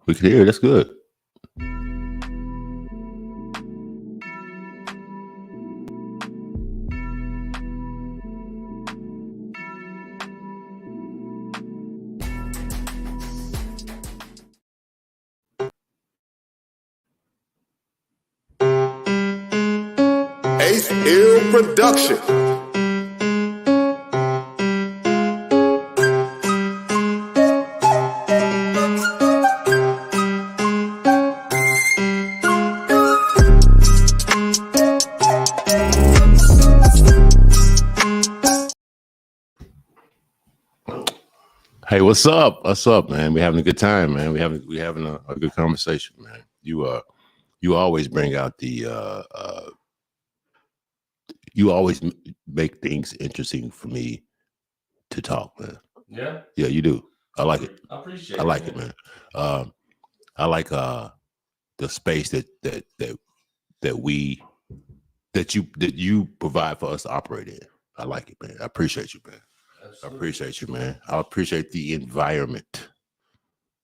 We can hear it. That's good. Ace Ill Production. Hey, what's up? What's up, man? We having a good time, man. We having a good conversation, man. You always bring out the you always make things interesting for me to talk, man. Yeah, Yeah, you do. I like it. I appreciate I it. like it, man. I like the space that you provide for us to operate in. I like it, man. I appreciate you, man. Absolutely. I appreciate you, man. I appreciate the environment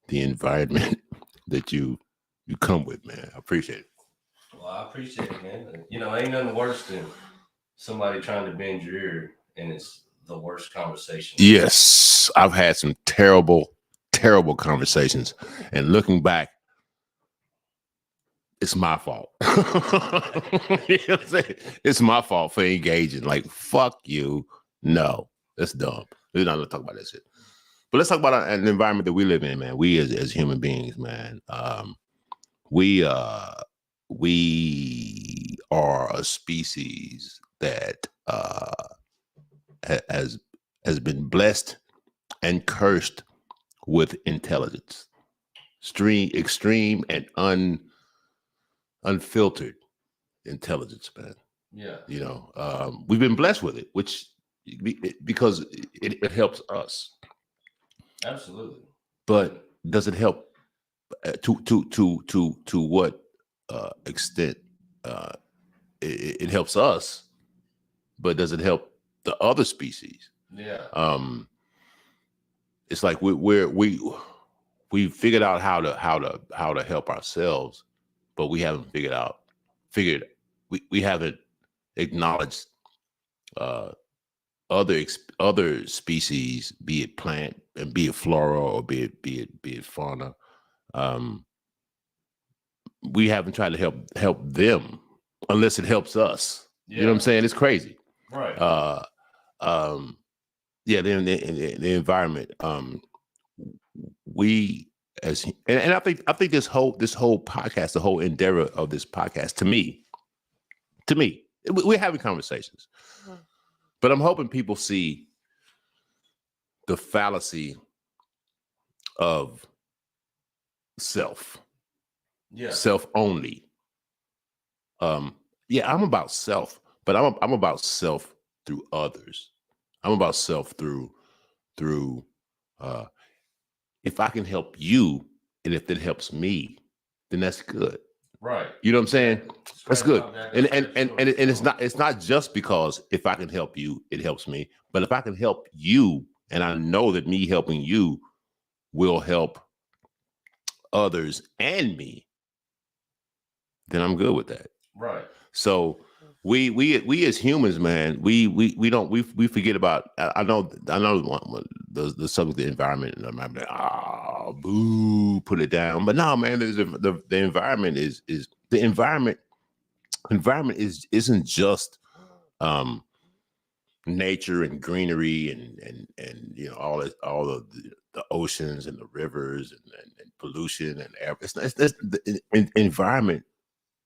that you come with, man. I appreciate it. Well, I appreciate it, man. You know, ain't nothing worse than somebody trying to bend your ear, and it's the worst conversation. Yes, I've had some terrible conversations, and looking back, it's my fault. You know what I'm saying? It's my fault for engaging. Like, fuck you. No, that's dumb. We're not gonna talk about that shit. But let's talk about an environment that we live in, man. We as human beings, man. We are a species that has been blessed and cursed with intelligence, extreme and unfiltered intelligence, man. Yeah. You know, we've been blessed with it, because it helps us. Absolutely. But does it help to what extent it helps us? But does it help the other species? Yeah. It's like we figured out how to help ourselves, but we haven't we haven't acknowledged other species, be it plant and be it flora or be it fauna. We haven't tried to help them unless it helps us. Yeah. You know what I'm saying? It's crazy. Right. Yeah, the environment. We and I think this whole podcast, the whole endeavor of this podcast, to me, we're having conversations, but I'm hoping people see the fallacy of self. Yeah. Self only. Yeah, I'm about self, but I'm about self through others. I'm about self through if I can help you, and if it helps me, then that's good. Right. You know what I'm saying? That's good. And Sure. it's not just because if I can help you, it helps me, but if I can help you, and I know that me helping you will help others and me, then I'm good with that. Right. So we as humans, man, we forget about. I know the subject of the environment, and I'm like, boo, put it down. But no, man, the environment is the environment. Environment isn't just nature and greenery and you know all of the oceans and the rivers and pollution and air. It's the environment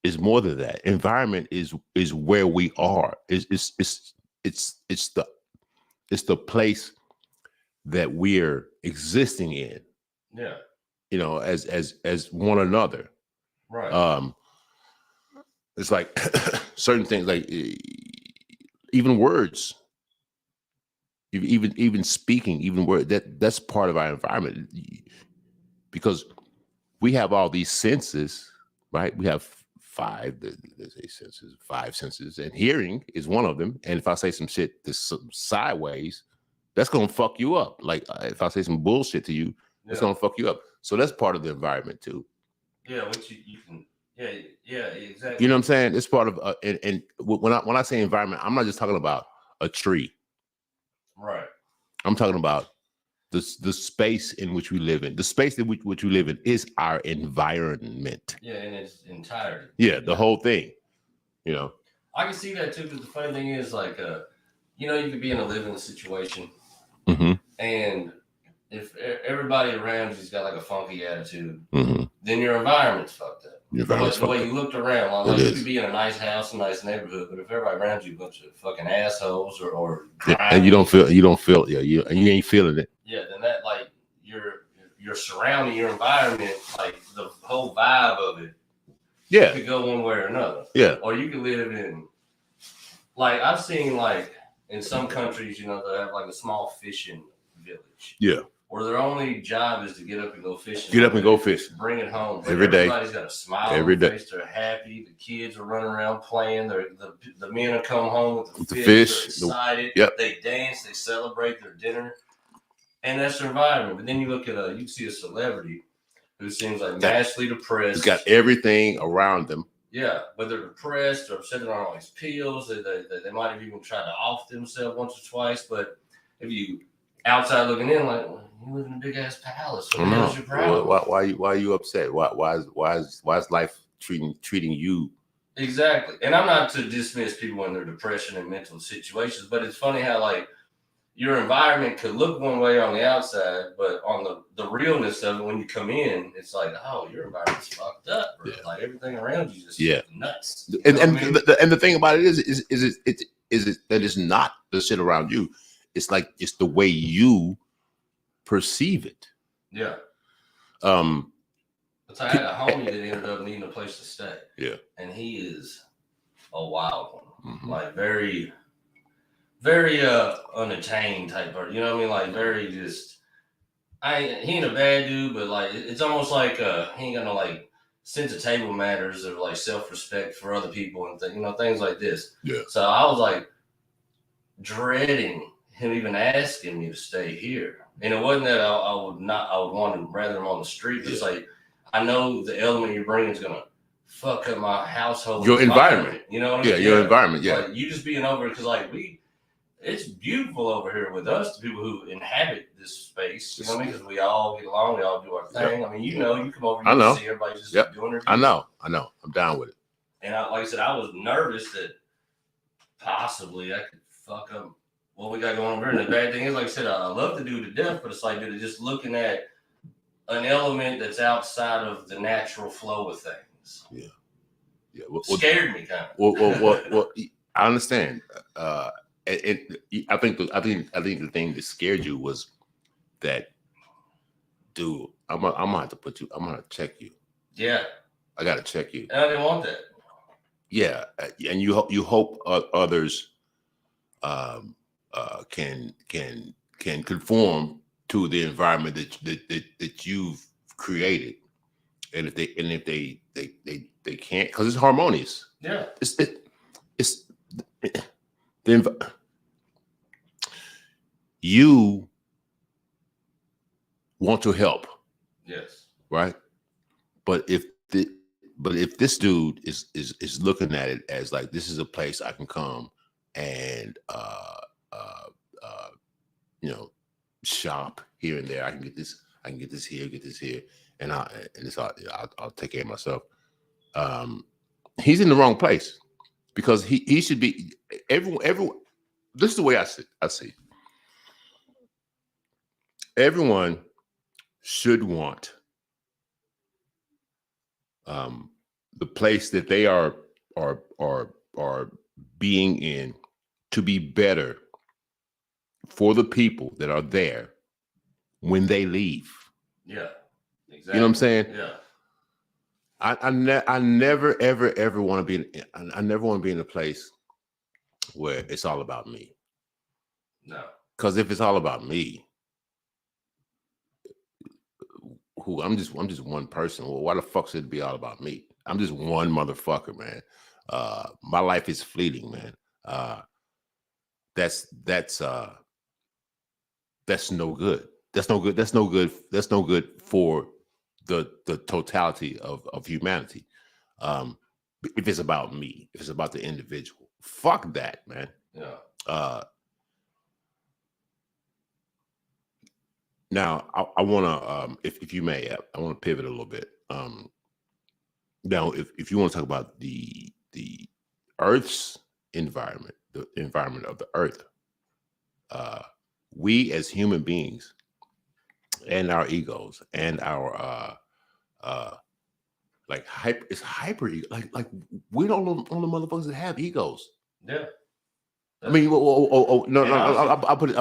is more than that. Environment is where we are. It's the place that we're existing in. Yeah. You know, as one another. Right. It's like certain things, like even words, even speaking, even word that's part of our environment, because we have all these senses, right? We have five senses, and hearing is one of them. And if I say some shit that's sideways, that's gonna fuck you up. Like if I say some bullshit to you, that's gonna fuck you up. So that's part of the environment too. Yeah, which you can. Yeah, exactly. You know what I'm saying? It's part of and when I say environment, I'm not just talking about a tree. Right. I'm talking about the space in which we live in. The space in which we live in is our environment. Yeah, in its entirety. Yeah, the whole thing. You know. I can see that too, because the funny thing is, like, you know, you could be in a living situation, and if everybody around you's got like a funky attitude, then your environment's fucked up. The way you looked around, like you could be in a nice house, a nice neighborhood, but if everybody around you a bunch of fucking assholes or and you don't feel, and you ain't feeling it. Yeah, then that, like, you're surrounding your environment, like the whole vibe of it. Yeah, could go one way or another. Yeah, or you could live in, like, I've seen, like, in some countries, you know, they have like a small fishing village. Yeah. Where their only job is to get up and go fishing. Get up and go fishing. Bring it home. Every day. Everybody's got a smile every on their day. face. They're happy. The kids are running around playing. The men are come home with the fish. They're excited. Yep. They dance. They celebrate their dinner. And that's their environment. But then you look at you see a celebrity who seems like massively depressed. He's got everything around them. Yeah, but they're depressed or sitting on all these pills. They might have even tried to off themselves once or twice. But if you outside looking in, like, well, you live in a big ass palace. What the hell's your problem? Why are you upset? Why is life treating you? Exactly. And I'm not to dismiss people in their depression and mental situations, but it's funny how, like, your environment could look one way on the outside, but on the realness of it, when you come in, it's like, oh, your environment's fucked up, bro. Yeah. Like, everything around you is just nuts. And the thing about it is it that it's not the shit around you. It's like it's the way you perceive it. Yeah. But I had a homie that ended up needing a place to stay. Yeah. And he is a wild one. Like, very, very unattained type person. You know what I mean? Like, very just, he ain't a bad dude, but like, it's almost like he ain't got no like sense of table matters or like self-respect for other people and things like this. Yeah. So I was like dreading him even asking me to stay here. And it wasn't that I would want to rather him on the street. It's like, I know the element you're bringing is going to fuck up my household. Your environment. You know what I mean? Yeah, your environment. Yeah. Like, you just being over, because like it's beautiful over here with us, the people who inhabit this space. You know what I mean? Because we all get along, we all do our thing. Yep. I mean, you come over, you can see everybody just doing their thing. I know. I'm down with it. And like I said, I was nervous that possibly I could fuck up what we got going over here. And the bad thing is, like I said, I love the dude to death, but it's like, dude, just looking at an element that's outside of the natural flow of things. Yeah. Scared me kind of. Well, I understand. And I think the thing that scared you was that, dude, I'm gonna have to put you. I'm gonna check you. Yeah. I gotta check you. And I didn't want that. Yeah, and you hope others can conform to the environment that you've created, and if they can't, because it's harmonious. Yeah, you want to help. Yes. Right. But if this dude is looking at it as like, this is a place I can come and shop here and there. I can get this here, and I'll take care of myself. He's in the wrong place, because he should be everyone. This is the way I see. Everyone should want the place that they are being in to be better for the people that are there when they leave. Yeah, exactly. You know what I'm saying? Yeah. I never ever want to be I never want to be in a place where it's all about me. No. Because if it's all about me, I'm just one person. Well, why the fuck should it be all about me? I'm just one motherfucker, man. My life is fleeting, man. That's no good. That's no good for the totality of humanity. If it's about me, if it's about the individual, fuck that, man. Yeah. Now I want to, if you may, I want to pivot a little bit. Now, if you want to talk about the Earth's environment, the environment of the Earth, we as human beings and our egos and our like hyper ego, like we don't know the motherfuckers that have egos. Yeah. I mean, no, I'll put it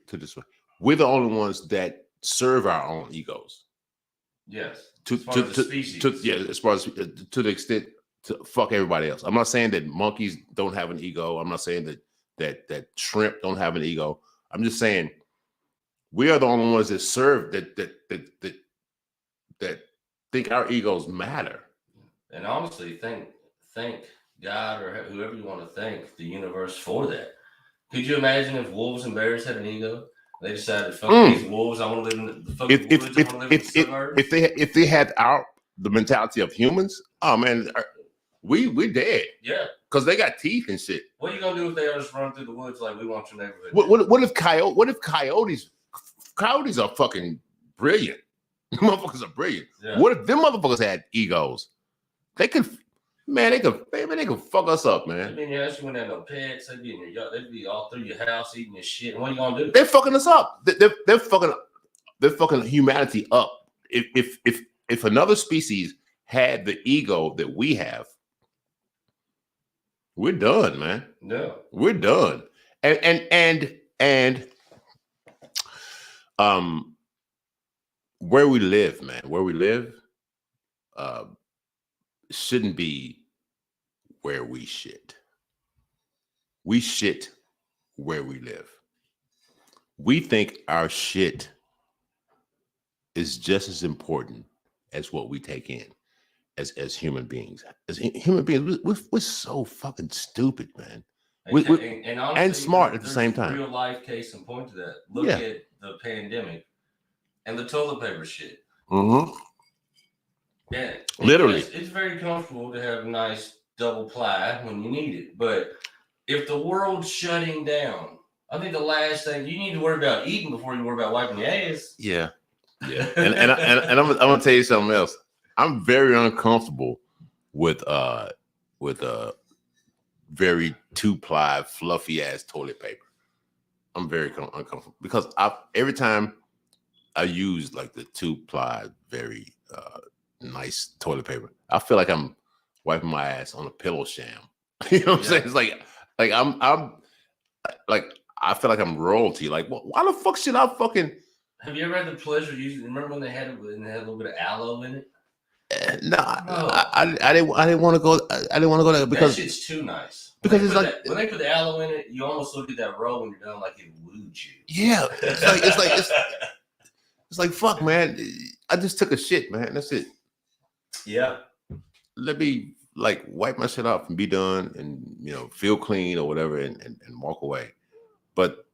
to this way: we're the only ones that serve our own egos. Yes. As far as to the extent to fuck everybody else. I'm not saying that monkeys don't have an ego. I'm not saying that shrimp don't have an ego. I'm just saying we are the only ones that serve that think our egos matter. And honestly, thank God or whoever you want to thank the universe for that. Could you imagine if wolves and bears had an ego? They decided, fuck these wolves. I want to live in the fucking woods. I want to live in the suburbs. If they had the mentality of humans, oh man, we're dead. Yeah, because they got teeth and shit. What are you gonna do if they all just run through the woods like we want your neighborhood? What if coyotes are fucking brilliant? Motherfuckers are brilliant. Yeah. What if them motherfuckers had egos? They could fuck us up, man. I mean, you actually wouldn't have no pets. They'd be in your yard. They'd be all through your house eating your shit. And what are you gonna do? They're fucking us up. They're fucking humanity up. If another species had the ego that we have, we're done, man. No, we're done. And where we live, man, shouldn't be where we shit. We shit where we live. We think our shit is just as important as what we take in as human beings. As human beings, we're so fucking stupid, man. And honestly, and smart at the same time. Real life case in point to that. Look at the pandemic and the toilet paper shit. Mm-hmm. Yeah, literally, it's very comfortable to have nice double ply when you need it. But if the world's shutting down, I think the last thing you need to worry about eating before you worry about wiping your ass. Yeah. And I'm gonna tell you something else. I'm very uncomfortable with very 2-ply fluffy ass toilet paper. I'm very uncomfortable because every time I use like the 2-ply very nice toilet paper, I feel like I'm wiping my ass on a pillow sham. You know what I'm saying? It's like I'm like I feel like I'm royalty. Like, why the fuck should I fucking? Have you ever had the pleasure of using? Remember when they had a little bit of aloe in it? No, I didn't want to go. I didn't want to go there because that shit's too nice. Because it's like when they put the aloe in it, you almost look at that roll when you're done, like it wooed you. Yeah, it's like fuck, man. I just took a shit, man. That's it. Yeah. Let me like wipe my shit off and be done, and feel clean or whatever, and walk away. But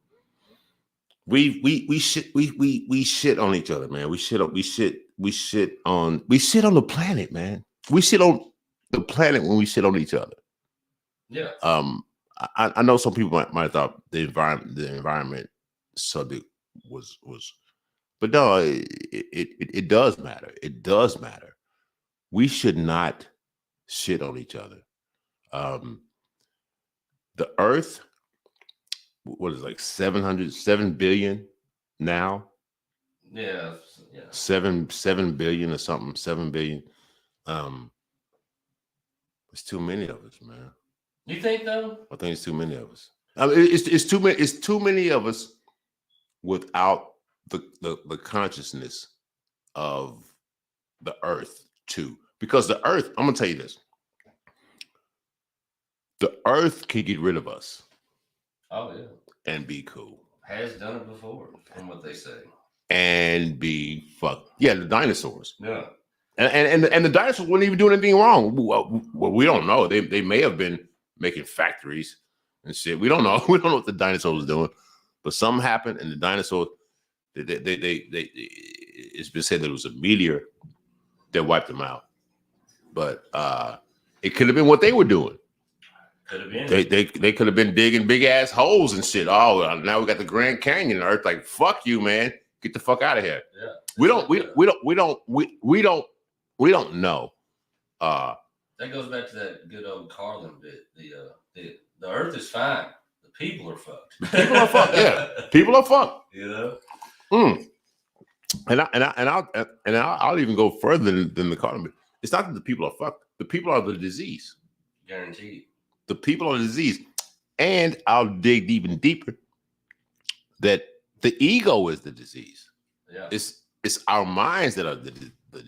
we shit on each other, man. We shit on the planet, man. We shit on the planet when we shit on each other. Yeah. I know some people might have thought the environment subject was, but no, it does matter. It does matter. We should not shit on each other. The Earth, what is it, like 7 billion now? Yeah. 7 billion or something. 7 billion. It's too many of us, man. You think though? I think it's too many of us. I mean, it's too many. It's too many of us without the consciousness of the Earth too. Because the Earth, I'm gonna tell you this: the Earth can get rid of us. Oh yeah. And be cool. Has done it before, from what they say. And be fucked. Yeah, the dinosaurs. Yeah. And the dinosaurs weren't even doing anything wrong. Well, we don't know. They may have been making factories and shit. We don't know. We don't know what the dinosaurs was doing. But something happened, and the dinosaurs, it's been said that it was a meteor that wiped them out. But it could have been what they were doing. Could have been. They could have been digging big ass holes and shit. Oh, now we got the Grand Canyon. The Earth, like, fuck you, man. Get the fuck out of here. Yeah. We don't know. That goes back to that good old Carlin bit. The Earth is fine. The people are fucked. People are fucked. Yeah, people are fucked. You know. And I'll even go further than the Carlin bit. It's not that the people are fucked. The people are the disease. Guaranteed. The people are the disease. And I'll dig even deeper that the ego is the disease. Yeah. It's our minds that are the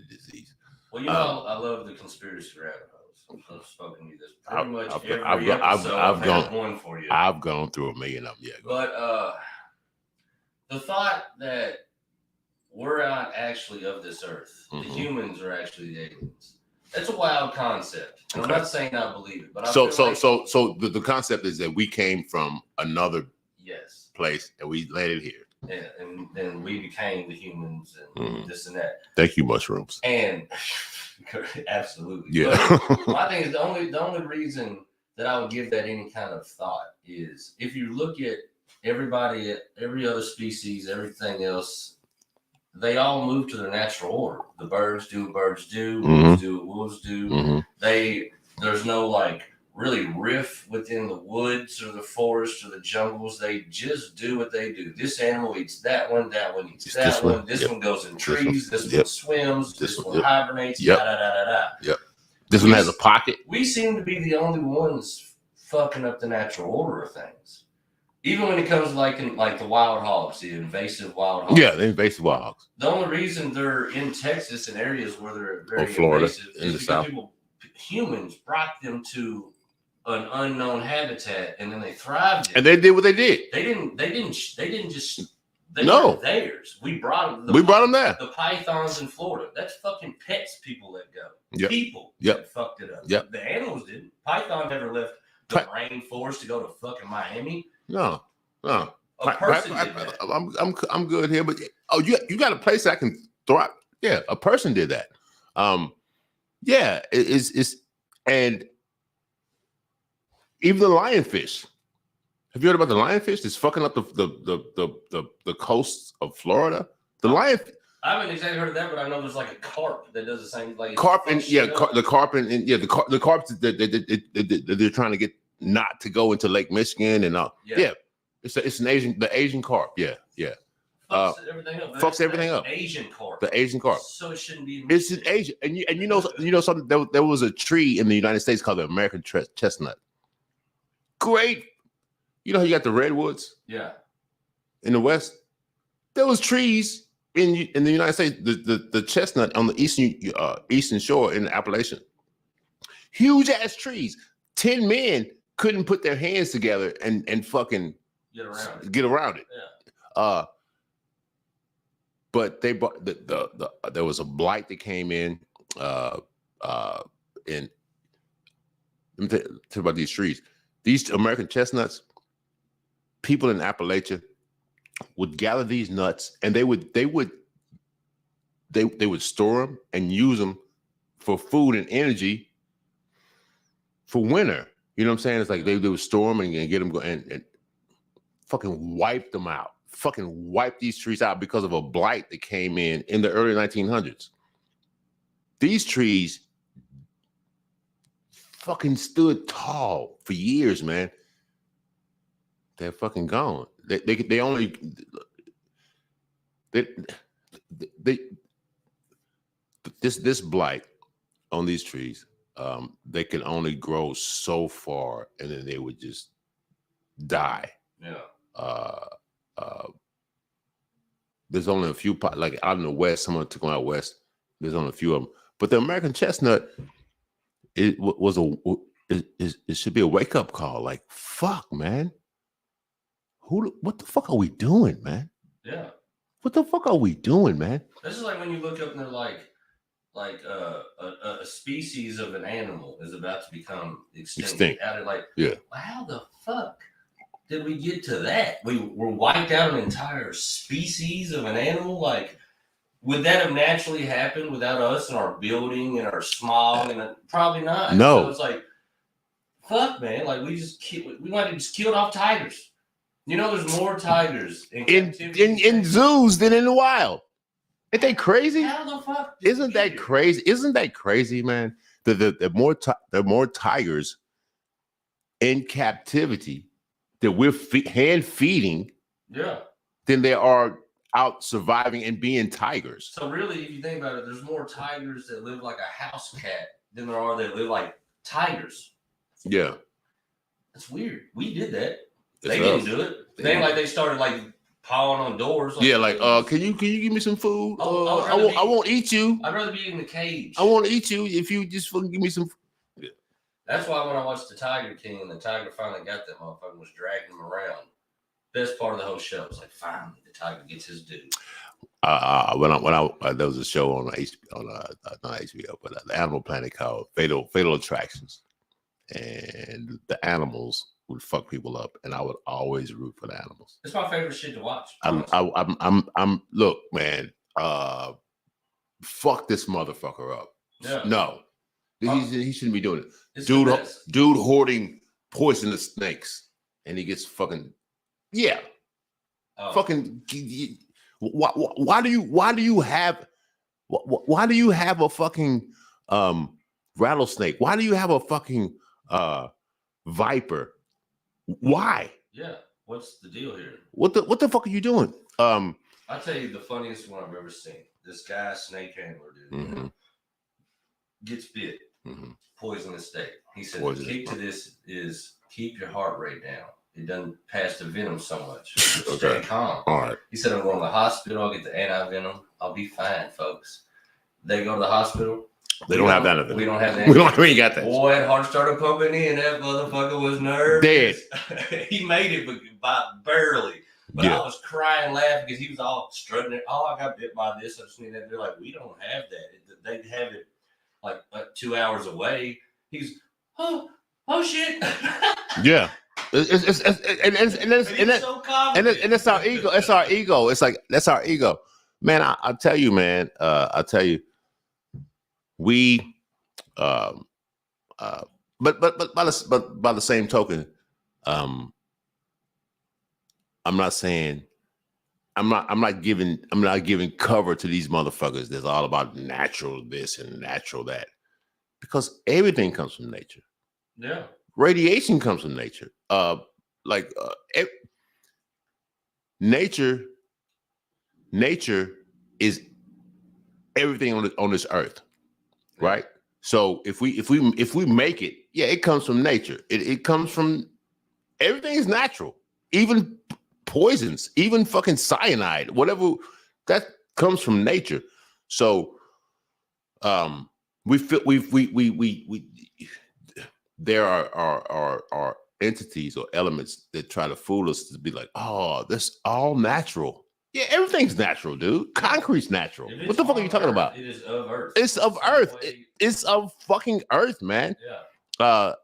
disease. Well, you know, I love the conspiracy rabbit holes. I've spoken to you this pretty much every episode. I've got one for you. I've gone through a million of them. Yeah. But the thought that we're not actually of this earth, the humans are actually the aliens. That's a wild concept. And I'm not saying I believe it, but so the concept is that we came from another place and we landed here. Yeah, and then we became the humans and this and that. Thank you, mushrooms. And absolutely. Yeah. But my thing is the only reason that I would give that any kind of thought is if you look at everybody, every other species, everything else, they all move to their natural order. The birds do what birds do, wolves do what wolves do. There's no like really riff within the woods or the forest or the jungles. They just do what they do. This animal eats that one eats that one. This one goes in trees. This one swims. This one hibernates. This one has a pocket. We seem to be the only ones fucking up the natural order of things. Even when it comes to like the wild hogs, the invasive wild hogs. Yeah, the invasive wild hogs. The only reason they're in Texas and areas where they're very Florida, invasive in the is South. because humans brought them to an unknown habitat, and then they thrived. And they did what they did. They didn't just. They No. weren't theirs. We brought them. We brought them there. The pythons in Florida. That's fucking pets. People let go. Yep. People. Yep. That fucked it up. Yep. The animals didn't. Python never left the rainforest to go to fucking Miami. No. A person did that. I'm good here, but you got a place that I can throw out. Yeah, a person did that. It's and even the lionfish. Have you heard about the lionfish that's fucking up the coast of Florida? The lion. I haven't exactly heard of that, but I know there's like a carp that does the same. Like Carp and the carp the carp that they're trying to get not to go into Lake Michigan and all. Yeah. It's an Asian carp. Yeah. Fucks everything up. Fucks everything up. Asian carp. The Asian carp. So it shouldn't be. It's an Asian, and you know something. There was a tree in the United States called the American chestnut. Great. You know how you got the redwoods? Yeah. In the West, there was trees in the United States. The chestnut on the eastern shore in the Appalachian. Huge ass trees. 10 men couldn't put their hands together and fucking get around it. Yeah. But they brought there was a blight that came in. And let me tell you about these trees. These American chestnuts. People in Appalachia would gather these nuts, and they would store them and use them for food and energy for winter. You know what I'm saying? It's like they would store them and get them going and fucking wipe them out. Fucking wipe these trees out because of a blight that came in the early 1900s. These trees fucking stood tall for years, man. They're fucking gone. They only this blight on these trees. They can only grow so far, and then they would just die. Yeah. There's only a few, like out in the West. Someone took them out west. There's only a few of them, but the American chestnut, it should be a wake up call. Like, fuck, man. What the fuck are we doing, man? Yeah. What the fuck are we doing, man? This is like when you look up and they're like a species of an animal is about to become extinct. Out of how the fuck did we get to that? We were wiped out an entire species of an animal. Like would that have naturally happened without us and our building and our smog? And probably not. No. So it's like, fuck, man. Like we might have just killed off tigers. You know, there's more tigers in zoos than in the wild. Ain't they crazy? How the fuck? Isn't that crazy? Isn't that crazy, man? The more tigers in captivity that we're hand feeding, than there are out surviving and being tigers. So really, if you think about it, there's more tigers that live like a house cat than there are that live like tigers. Yeah, that's weird. We did that. It's they didn't do it. They ain't like they started like pawing on doors. Like, yeah, like can you give me some food? I won't eat you. I'd rather be in the cage. I won't eat you if you just fucking give me some. Yeah. That's why when I watched the Tiger King and the tiger finally got that motherfucker and was dragging him around. Best part of the whole show was like finally the tiger gets his due. When I there was a show on HBO, not HBO, but the Animal Planet called Fatal Attractions, and the animals would fuck people up, and I would always root for the animals. It's my favorite shit to watch. I'm look, man. Fuck this motherfucker up. Yeah. No, he shouldn't be doing it. Dude hoarding poisonous snakes, and he gets fucking fucking. Why do you have a fucking rattlesnake? Why do you have a fucking viper? Why? Yeah. What's the deal here? What the fuck are you doing? I'll tell you the funniest one I've ever seen. This guy, snake handler, dude, gets bit, poisonous snake. He said the key to this is keep your heart rate down. It doesn't pass the venom so much. Stay calm. All right. He said, I'm going to the hospital. I'll get the anti-venom. I'll be fine, folks. They go to the hospital. They don't have that. We don't have that. We ain't got that. Boy, that heart started pumping in. That motherfucker was nervous. Dead. He made it, but barely. But I was crying, laughing because he was all strutting it. Oh, I got bit by this. I just need that. They're like, we don't have that. They have it like 2 hours away. He's, oh shit. Yeah. It's our ego. It's our ego. It's like that's our ego, man. I'll tell you, man. I'll tell you, we, but by the same token, I'm not saying I'm not giving cover to these motherfuckers that's all about natural this and natural that, because everything comes from nature. Yeah. Radiation comes from nature. Nature is everything on this earth, right? So if we make it, it comes from nature. It comes from everything is natural, even poisons, even fucking cyanide, whatever that comes from nature. So there are entities or elements that try to fool us to be like, oh, that's all natural. Yeah, everything's natural, dude. Concrete's natural. What the fuck are you talking about? It is of Earth. It's of Earth. It's of fucking Earth, man. Yeah.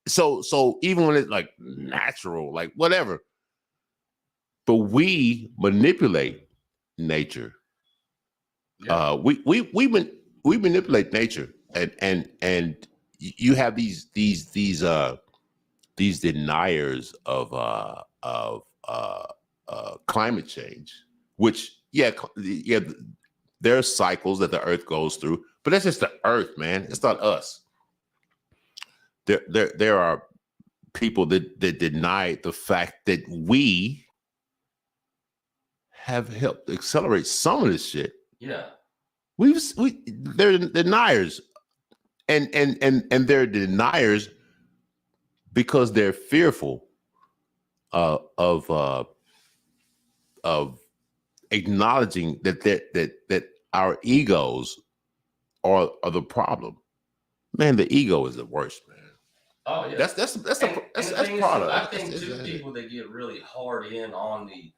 So even when it's like natural, like whatever, but we manipulate nature. Yeah. We manipulate nature, and you have these deniers of climate change, which there are cycles that the earth goes through, but that's just the earth, man. It's not us. There are people that deny the fact that we have helped accelerate some of this shit. Yeah. They're deniers. And they're deniers because they're fearful of acknowledging that our egos are the problem. Man, the ego is the worst, man. Oh yeah, that's part of it. I think people that get really hard in on the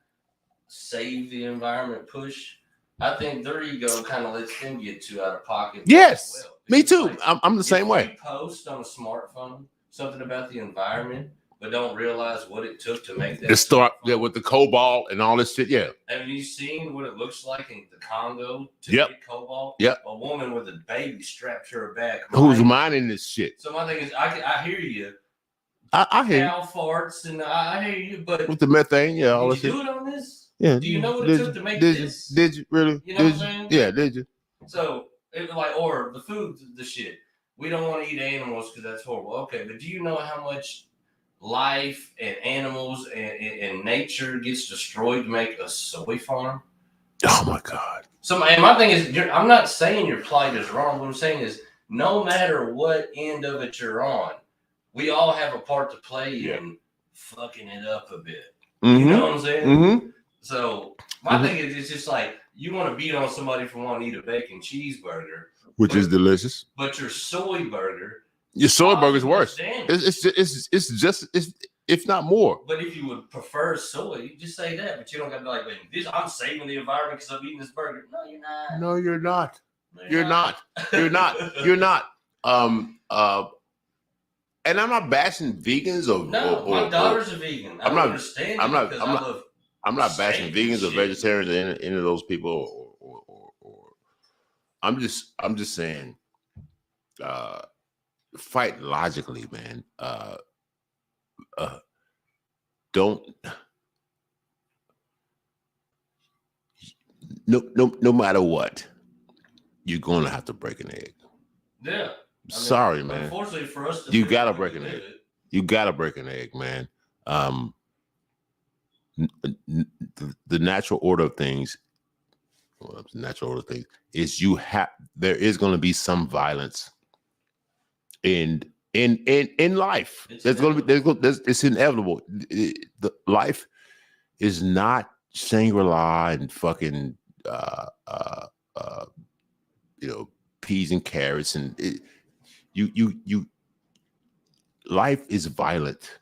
save the environment push, I think their ego kind of lets them get too out of pocket. Yes. Well. Me too. I'm the same way. You post on a smartphone something about the environment, but don't realize what it took to make that. The start with the cobalt and all this shit. Yeah. Have you seen what it looks like in the Congo to Yep. get cobalt? Yep. A woman with a baby strapped to her back. Who's mining this shit? So my thing is, I hear you. I hear Cow farts, and I hear you, but with the methane. Yeah, all did this you shit. do it on this? Yeah. Do you know what it took to make did this? Did you really? You know what I'm saying? Yeah, did you? So it was like, or the food, the shit. We don't want to eat animals because that's horrible. Okay, but do you know how much life and animals and nature gets destroyed to make a soy farm? Oh my God. So, and my thing is, I'm not saying your plight is wrong. What I'm saying is, no matter what end of it you're on, we all have a part to play in fucking it up a bit. Mm-hmm. You know what I'm saying? Mm-hmm. So my thing is, it's just like you want to beat on somebody for wanting to eat a bacon cheeseburger, Which is delicious. but your soy burger. Your soy burger's worse. Damn. It's just if not more. But if you would prefer soy, just say that. But you don't got to be like, this, I'm saving the environment because I'm eating this burger. No, you're not. No, you're not. No, You're not. You're not. You're not. And I'm not bashing vegans or No, my daughter's a vegan. I I'm don't not- understand I'm it not- because I'm I not- love. I'm not bashing Steak vegans and or shit. vegetarians or any of those people or I'm just saying fight logically, man. Don't no matter what, you're gonna have to break an egg. Yeah. Sorry, man. Unfortunately for us, You gotta break an egg. You gotta break an egg, man. The natural order of things, the natural order of things is there is going to be some violence in life. It's It's inevitable. The life is not Shangri-La and fucking peas and carrots and life is violent.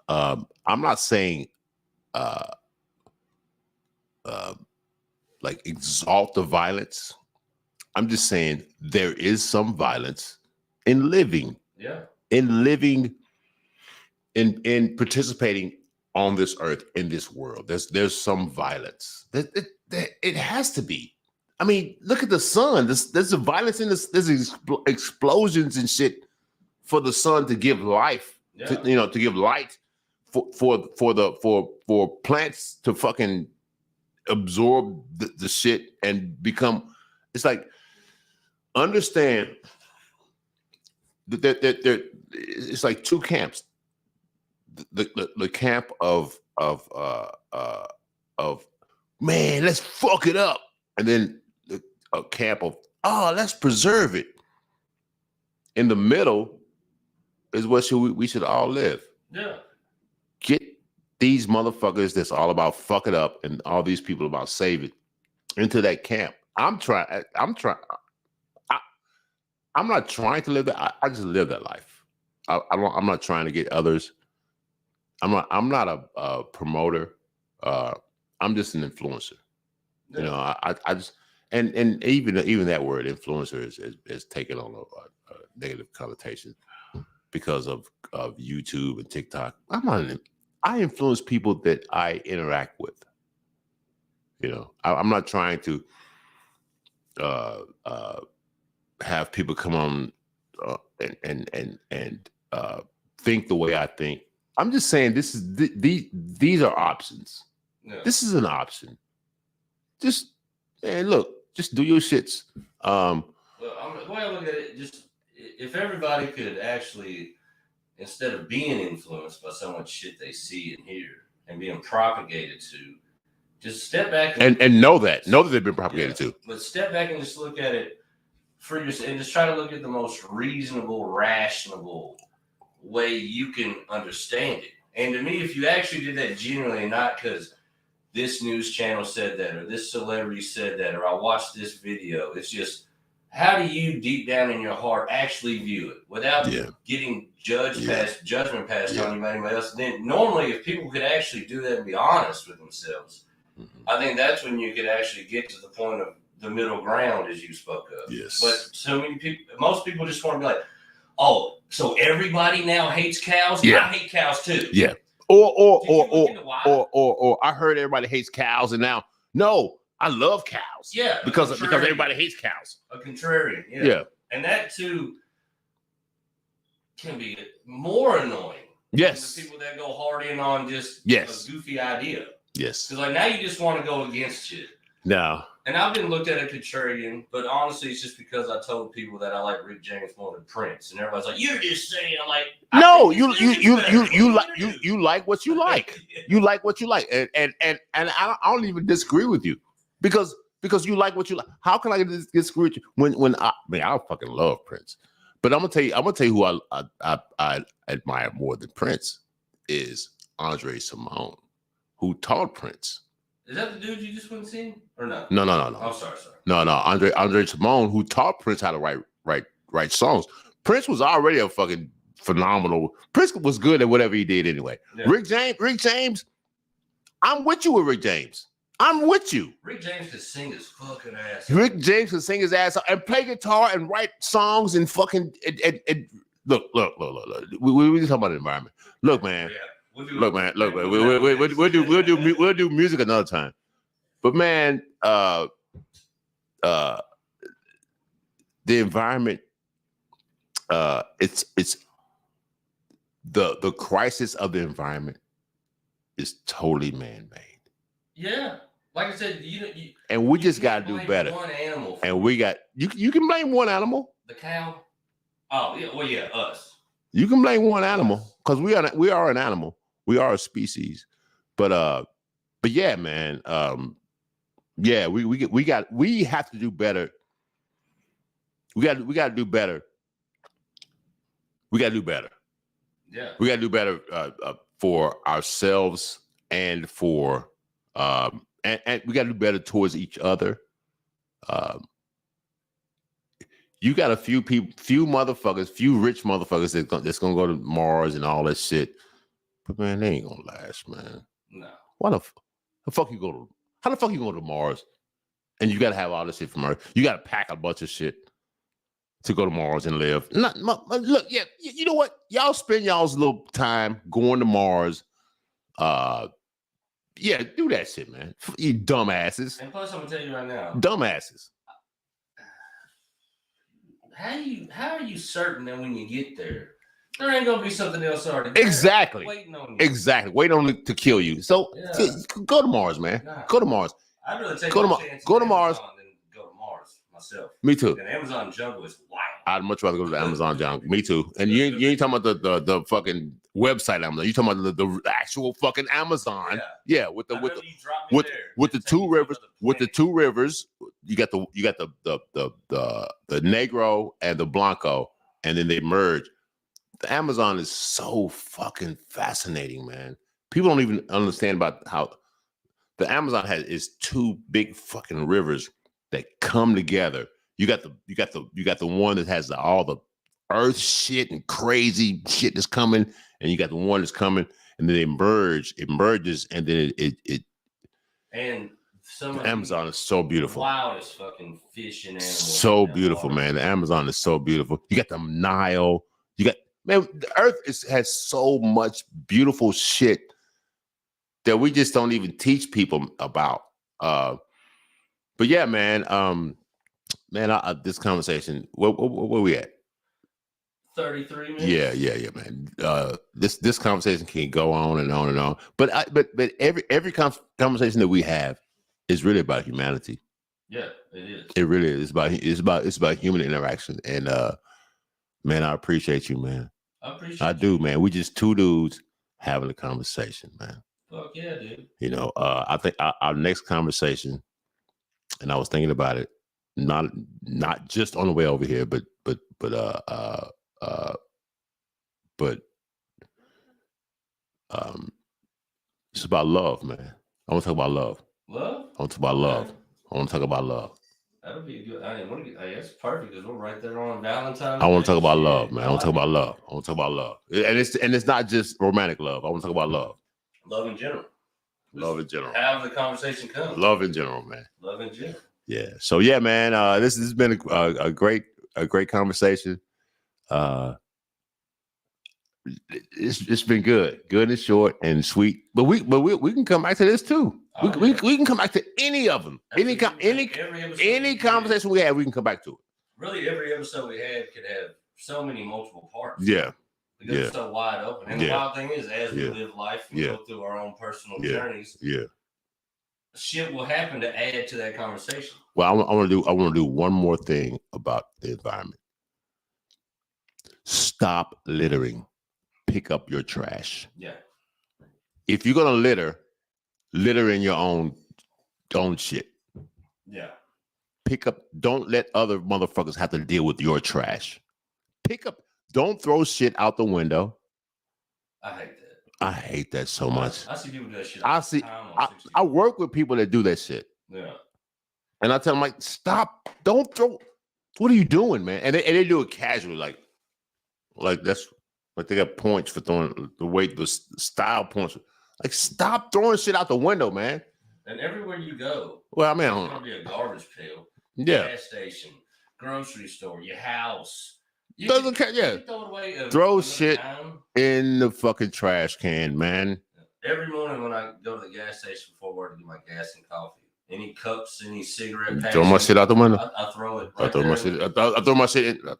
I'm not saying like exalt the violence. I'm just saying there is some violence in living. Yeah. In living, in participating on this earth, in this world. There's some violence. It has to be. I mean, look at the sun. There's a violence in this. There's explosions and shit for the sun to give life. Yeah. To give light for plants to fucking absorb the shit and become. It's like understand that it's like two camps. The camp of man, let's fuck it up, and then a camp of let's preserve it. In the middle is what we should all live. Yeah. Get these motherfuckers that's all about fuck it up and all these people about save it into that camp. I'm not trying to live that. I just live that life. I'm not trying to get others. I'm not a promoter. I'm just an influencer. Yeah. You know, I just and even that word influencer is taken on a negative connotation because of YouTube and TikTok. I influence people that I interact with. You know, I'm not trying to have people come on and think the way I think. I'm just saying these are options. Yeah. This is an option. Just do your shits. Well, the way I look at it, just if everybody could actually, instead of being influenced by so much shit they see and hear and being propagated to, just step back and know that they've been propagated to. But step back and just look at it for yourself and just try to look at the most reasonable, rational way you can understand it. And to me, if you actually did that genuinely, not because this news channel said that or this celebrity said that or I watched this video, it's just how do you deep down in your heart actually view it without getting judgment passed on you by anybody else? Then normally if people could actually do that and be honest with themselves, I think that's when you could actually get to the point of the middle ground as you spoke of. Yes. But so many people, most people just want to be like, oh, So everybody now hates cows. Yeah. I hate cows too. Yeah. Or I heard everybody hates cows, and now no, I love cows. Yeah, because everybody hates cows. A contrarian. Yeah. Yeah. And that too can be more annoying. Yes. The people that go hard in on just yes. a goofy idea. Yes. Because like now you just want to go against shit. No. And I've been looked at as contrarian, but honestly, it's just because I told people that I like Rick James more than Prince, and everybody's like, "You're just saying." I'm like, no, you like what you like. Yeah. You like what you like, and I don't even disagree with you because you like what you like. How can I disagree with you when I fucking love Prince, but I'm gonna tell you who I admire more than Prince is Andre Simone, who taught Prince. Is that the dude you just went see, or no? No. Oh, sorry. No. Andre Simone, who taught Prince how to write songs. Prince was already a fucking phenomenal. Prince was good at whatever he did anyway. Yeah. Rick James, I'm with you with Rick James. I'm with you. Rick James could sing his fucking ass. Rick James could sing his ass off and play guitar and write songs and fucking and look. We talking about the environment. Look, man. Yeah. Look, man. We'll do music another time. But man, the environment, it's the crisis of the environment is totally man-made. Yeah, like I said, and we just got to do better. One animal, and we got you can blame one animal. The cow. Oh yeah, well yeah, us. You can blame one animal because we are an animal. We are a species, but yeah, man, yeah, we have to do better. We got to do better. We got to do better. Yeah, we got to do better for ourselves and for and we got to do better towards each other. You got a few motherfuckers, few rich motherfuckers that's gonna go to Mars and all that shit. But man, they ain't gonna last, man. No. Why the fuck you go to? How the fuck you go to Mars? And you gotta have all this shit from Earth. You gotta pack a bunch of shit to go to Mars and live. Look, yeah, you know what? Y'all spend y'all's little time going to Mars. Yeah, do that shit, man. You dumbasses. And plus, I'm gonna tell you right now, dumbasses. How are you certain that when you get there, there ain't gonna be something else already exactly waiting on you? Exactly, waiting on it to kill you. So yeah. Go to Mars, man. Nah. Go to Mars. I'd rather take go to Mars than go to Mars myself. Me too. And Amazon jungle is wild. I'd much rather go to the Amazon jungle. Me too. And you ain't talking about the fucking website Amazon. You talking about the actual fucking Amazon? Yeah, with the two rivers. With the two rivers, you got the Negro and the Blanco, and then they merge. The Amazon is so fucking fascinating, man. People don't even understand about how the Amazon is two big fucking rivers that come together. You got the one that has all the earth shit and crazy shit that's coming, and you got the one that's coming, and then they merge. It merges, and then it and some the Amazon is so beautiful. Wildest fucking fish and animals. So beautiful, man. The Amazon is so beautiful. You got the Nile. You got, man, the earth has so much beautiful shit that we just don't even teach people about. But yeah, man. Man, this conversation, where we at? 33 minutes. Yeah, man. This conversation can go on and on and on. But every conversation that we have is really about humanity. Yeah, it is. It really is. It's about human interaction. And man, I appreciate you, man. I do, man. We just two dudes having a conversation, man. Fuck yeah, dude. You know, I think our next conversation, and I was thinking about it, not just on the way over here, but it's about love, man. I want to talk about love. Love? I want to talk about love. I want to talk about love. That'll be good. That's perfect because we're right there on Valentine's. I want to talk about love, man. I want to talk about love. I want to talk about love, and it's not just romantic love. I want to talk about love. Love in general. Love in general. Have the conversation come. Love in general, man. Love in general. Yeah. So yeah, man. This has been a great conversation. it's been good and short and sweet. But we can come back to this too. We can come back to any of them. Any conversation we have, we can come back to it. Really, every episode we had could have so many multiple parts. Yeah. Because it's so wide open. And the wild thing is, as we live life and go through our own personal journeys, shit will happen to add to that conversation. Well, I want to do one more thing about the environment. Stop littering. Pick up your trash. Yeah. If you're gonna litter in your own shit. Yeah. Pick up. Don't let other motherfuckers have to deal with your trash. Pick up. Don't throw shit out the window. I hate that. I hate that so much. I see people do that shit. I work with people that do that shit. Yeah. And I tell them, like, stop. Don't throw. What are you doing, man? And they do it casually, like that's like they got points for throwing the style points. Like, stop throwing shit out the window, man. And everywhere you go, well, I mean, there's gonna be a garbage pail. Yeah. Gas station, grocery store, your house. You throw it away. Throw shit in the fucking trash can, man. Every morning when I go to the gas station before work to get my gas and coffee, any cups, any cigarette packs, throw my shit out the window. I throw it. I throw my shit. I throw my shit in. I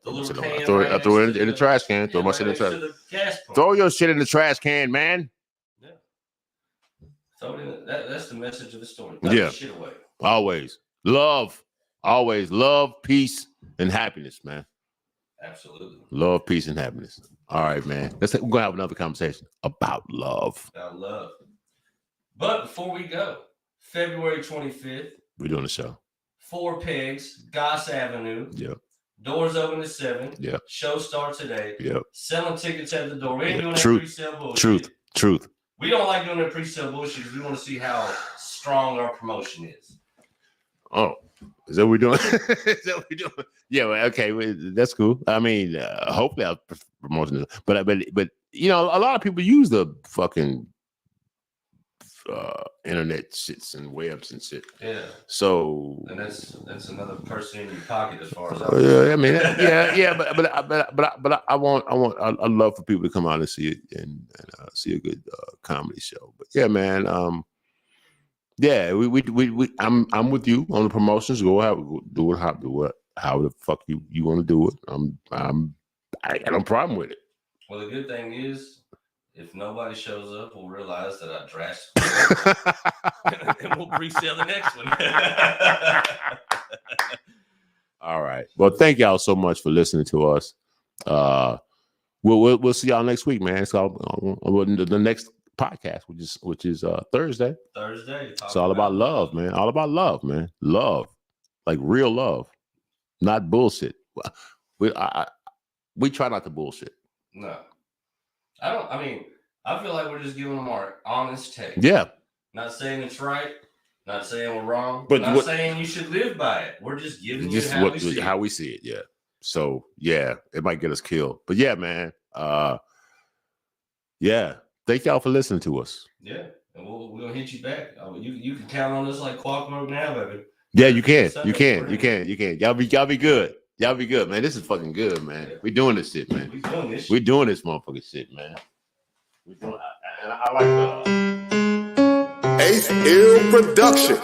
throw it in the trash can. Throw my shit in the trash. Throw your shit in the trash can, man. Yeah. Throw it in. That's the message of the story. Yeah. Shit away. Always love. Always love, peace, and happiness, man. Absolutely. Love, peace, and happiness. All right, man. We're gonna have another conversation about love. About love. But before we go, February 25th, we're doing a show. 4 Pegs, Goss Avenue. Yep. Doors open at 7. Yep. Show starts at 8. Yep. Selling tickets at the door. We ain't doing that pre-sale bullshit. Truth. We don't like doing that pre-sale bullshit because we want to see how strong our promotion is. Oh, is that what we're doing? Is that what we're doing? Yeah, well, okay, that's cool. I mean, hopefully I'll promote it. But you know, a lot of people use the fucking internet shits and webs and shit. Yeah. So and that's another person in your pocket as far as yeah. I mean, but I love for people to come out and see it and see a good comedy show. But yeah, man. Yeah, I'm with you on the promotions. Do it how the fuck you want to do it. I got no problem with it. Well, the good thing is, if nobody shows up, we'll realize that I drastically and we'll resell the next one. All right. Well, thank y'all so much for listening to us. We'll see y'all next week, man. So the next podcast, which is Thursday. It's all about love, man. All about love, man. Love, like real love, not bullshit. We try not to bullshit. No, I don't. I mean, I feel like we're just giving them our honest take. Yeah. Not saying it's right. Not saying we're wrong. But not saying you should live by it. We're just giving you how we see it. Yeah. So yeah, it might get us killed. But yeah, man. Yeah. Thank y'all for listening to us. Yeah, and we're gonna hit you back. You can count on us like clockwork now, baby. Yeah, you can. You can. Y'all be good. Y'all be good, man. This is fucking good, man. Yeah. We doing this shit, man. We doing this motherfucking shit, man. We doing, and I like Ace Ill Production.